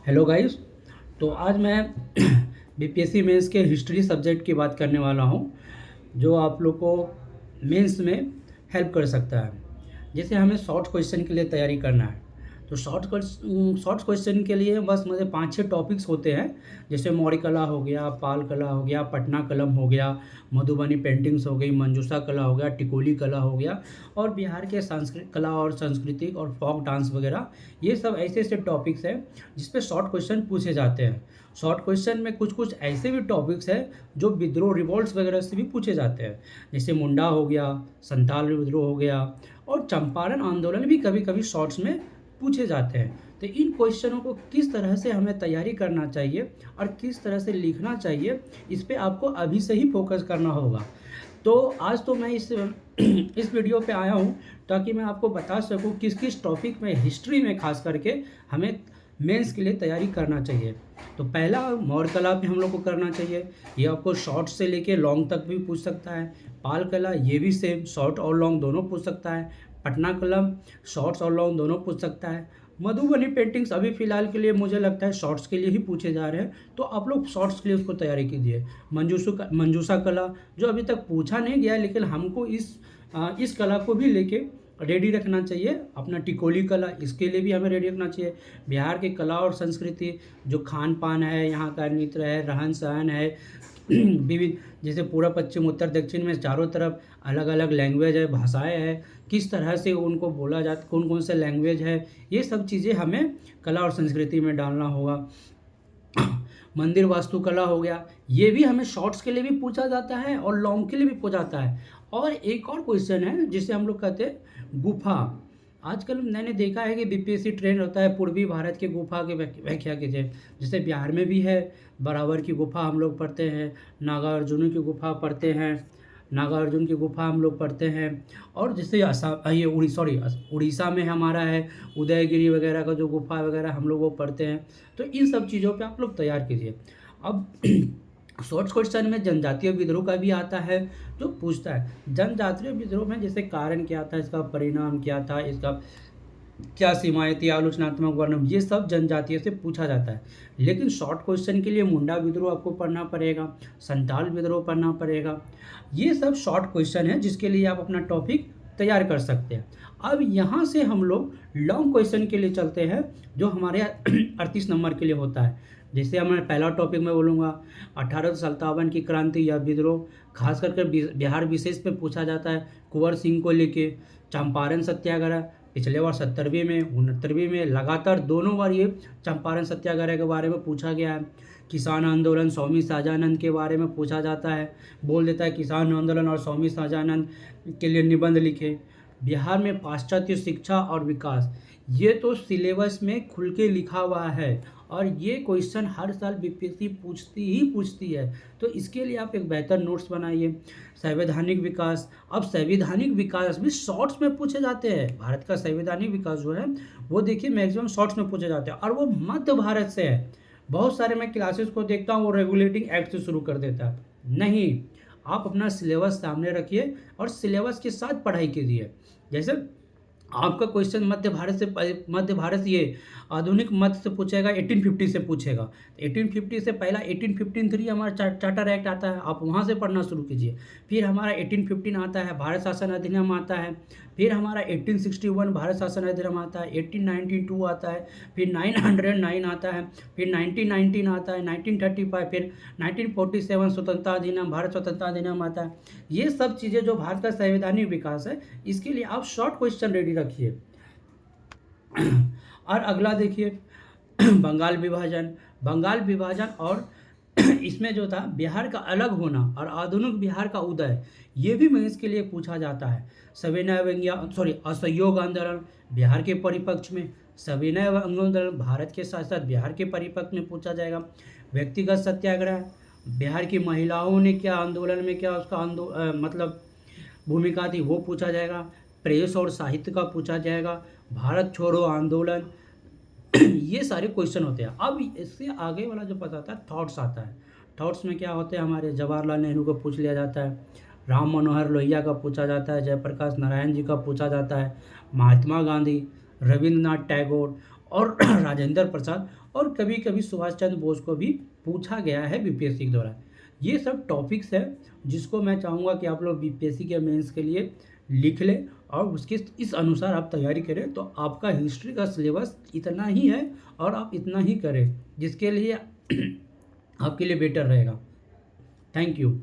Hello guys. तो आज मैं बीपीएससी मेंस के हिस्ट्री सब्जेक्ट की बात करने वाला हूँ, जो आप लोग को मेंस में हेल्प कर सकता है। जैसे हमें शॉर्ट क्वेश्चन के लिए तैयारी करना है, तो शॉर्ट क्वेश्चन के लिए बस मुझे 5-6 टॉपिक्स होते हैं। जैसे मौर्य कला हो गया, पाल कला हो गया, पटना कलम हो गया, मधुबनी पेंटिंग्स हो गई, मंजूषा कला हो गया, टिकोली कला हो गया, और बिहार के सांस्कृतिक कला और सांस्कृतिक और फोक डांस वगैरह। ये सब ऐसे ऐसे टॉपिक्स हैं जिस पे शॉर्ट क्वेश्चन पूछे जाते हैं। शॉर्ट क्वेश्चन में कुछ कुछ ऐसे भी टॉपिक्स हैं जो विद्रोह रिवॉल्ट्स वगैरह से भी पूछे जाते हैं। जैसे मुंडा हो गया, संथाल विद्रोह हो गया, और चंपारण आंदोलन भी कभी कभी शॉर्ट्स में पूछे जाते हैं। तो इन क्वेश्चनों को किस तरह से हमें तैयारी करना चाहिए और किस तरह से लिखना चाहिए, इस पे आपको अभी से ही फोकस करना होगा। तो आज तो मैं इस वीडियो पे आया हूँ ताकि मैं आपको बता सकूँ किस किस टॉपिक में, हिस्ट्री में खास करके, हमें मेंस के लिए तैयारी करना चाहिए। तो पहला मौर्य कला पे हम लोग को करना चाहिए। ये आपको शॉर्ट से लेके लॉन्ग तक भी पूछ सकता है। पाल कला ये भी सेम, शॉर्ट और लॉन्ग दोनों पूछ सकता है। पटना कलम शॉर्ट्स और लॉन्ग दोनों पूछ सकता है। मधुबनी पेंटिंग्स अभी फ़िलहाल के लिए मुझे लगता है शॉर्ट्स के लिए ही पूछे जा रहे हैं, तो आप लोग शॉर्ट्स के लिए उसको तैयारी कीजिए। मंजूषा कला जो अभी तक पूछा नहीं गया है, लेकिन हमको इस कला को भी लेके रेडी रखना चाहिए। अपना टिकोली कला, इसके लिए भी हमें रेडी रखना चाहिए। बिहार के कला और संस्कृति, जो खान पान है, यहाँ का नृत्य है, रहन सहन है, विविध, जैसे पूरा पश्चिम उत्तर दक्षिण में चारों तरफ अलग अलग लैंग्वेज है, भाषाएं है, किस तरह से उनको बोला जाता, कौन कौन से लैंग्वेज है, ये सब चीज़ें हमें कला और संस्कृति में डालना होगा। मंदिर वास्तुकला हो गया, ये भी हमें शॉर्ट्स के लिए भी पूछा जाता है और लॉन्ग के लिए भी पूछा जाता है। और एक और क्वेश्चन है जिसे हम लोग कहते हैं गुफा। आजकल मैंने देखा है कि बीपीएससी ट्रेंड होता है पूर्वी भारत के गुफा के व्याख्या कीजिए। जैसे बिहार में भी है, बराबर की गुफा हम लोग पढ़ते हैं, नागार्जुन की गुफा पढ़ते हैं, नागार्जुन की गुफा हम लोग पढ़ते हैं। और जैसे असम, ये उड़ीसा में हमारा है उदयगिरी वगैरह का जो गुफा वगैरह हम लोग वो पढ़ते हैं। तो इन सब चीज़ों पे आप लोग तैयार कीजिए। अब शॉर्ट क्वेश्चन में जनजातीय विद्रोह का भी आता है, जो पूछता है जनजातीय विद्रोह में जैसे कारण क्या था, इसका परिणाम क्या था, इसका क्या सीमाएं थी, आलोचनात्मक वर्णन, ये सब जनजातीय से पूछा जाता है। लेकिन शॉर्ट क्वेश्चन के लिए मुंडा विद्रोह आपको पढ़ना पड़ेगा, संथाल विद्रोह पढ़ना पड़ेगा। ये सब शॉर्ट क्वेश्चन है जिसके लिए आप अपना टॉपिक तैयार कर सकते हैं। अब यहाँ से हम लोग लॉन्ग क्वेश्चन के लिए चलते हैं, जो हमारे 38 नंबर के लिए होता है। जैसे हमारा पहला टॉपिक मैं बोलूँगा 1857 की क्रांति या विद्रोह, खास करके बिहार विशेष पे पूछा जाता है। कुंवर सिंह को लेके चंपारण सत्याग्रह, पिछले बार 70वीं में 69वीं में लगातार दोनों बार ये चंपारण सत्याग्रह के बारे में पूछा गया है। किसान आंदोलन, स्वामी शाहजानंद के बारे में पूछा जाता है, बोल देता है किसान आंदोलन और स्वामी शाहजानंद के लिए निबंध लिखे। बिहार में पाश्चात्य शिक्षा और विकास, ये तो सिलेबस में खुल के लिखा हुआ है, और ये क्वेश्चन हर साल बीपीएससी पूछती है। तो इसके लिए आप एक बेहतर नोट्स बनाइए। संवैधानिक विकास, अब संवैधानिक विकास भी शॉर्ट्स में पूछे जाते हैं। भारत का संवैधानिक विकास जो है वो देखिए मैक्सिमम शॉर्ट्स में पूछे जाते हैं, और वो मध्य भारत से है। बहुत सारे मैं क्लासेस को देखता हूँ वो रेगुलेटिंग एक्ट से शुरू कर देता है। नहीं, आप अपना सिलेबस सामने रखिए और सिलेबस के साथ पढ़ाई कीजिए। जैसे आपका क्वेश्चन मध्य भारत ये आधुनिक मध्य से पूछेगा, 1850 से पूछेगा। 1850 से पहला 1853 हमारा चार्टर एक्ट आता है, आप वहाँ से पढ़ना शुरू कीजिए। फिर हमारा 1815 आता है, भारत शासन अधिनियम आता है। फिर हमारा 1861 भारत शासन अधिनियम आता है, 1892 आता है, फिर 909 आता है, फिर 1919 आता है, 1935, फिर 1947 स्वतंत्रता अधिनियम, भारत स्वतंत्रता अधिनियम आता है। ये सब चीज़ें जो भारत का संवैधानिक विकास है, इसके लिए आप शॉर्ट क्वेश्चन रेडी रखिए। और अगला देखिए बंगाल विभाजन और इसमें जो था बिहार का अलग होना और आधुनिक बिहार का उदय, ये भी मेंस के लिए पूछा जाता है। असहयोग आंदोलन बिहार के परिपक्ष में, सविनय आंदोलन भारत के साथ साथ बिहार के परिपक्ष में पूछा जाएगा। व्यक्तिगत सत्याग्रह, बिहार की महिलाओं ने क्या आंदोलन में, क्या उसका मतलब भूमिका थी, वो पूछा जाएगा। प्रेस और साहित्य का पूछा जाएगा। भारत छोड़ो आंदोलन, ये सारे क्वेश्चन होते हैं। अब इससे आगे वाला जो पता था थॉट्स आता है। थॉट्स में क्या होते हैं, हमारे जवाहरलाल नेहरू को पूछ लिया जाता है, राम मनोहर लोहिया का पूछा जाता है, जयप्रकाश नारायण जी का पूछा जाता है, महात्मा गांधी, रविंद्रनाथ टैगोर, और राजेंद्र प्रसाद और कभी-कभी सुभाष चंद्र बोस को भी पूछा गया है बीपीएससी के द्वारा। ये सब टॉपिक्स हैं जिसको मैं चाहूँगा कि आप लोग बीपीएससी के मेंस के लिए लिख लें और उसके इस अनुसार आप तैयारी करें, तो आपका हिस्ट्री का सिलेबस इतना ही है और आप इतना ही करें, जिसके लिए आपके लिए बेटर रहेगा। Thank you.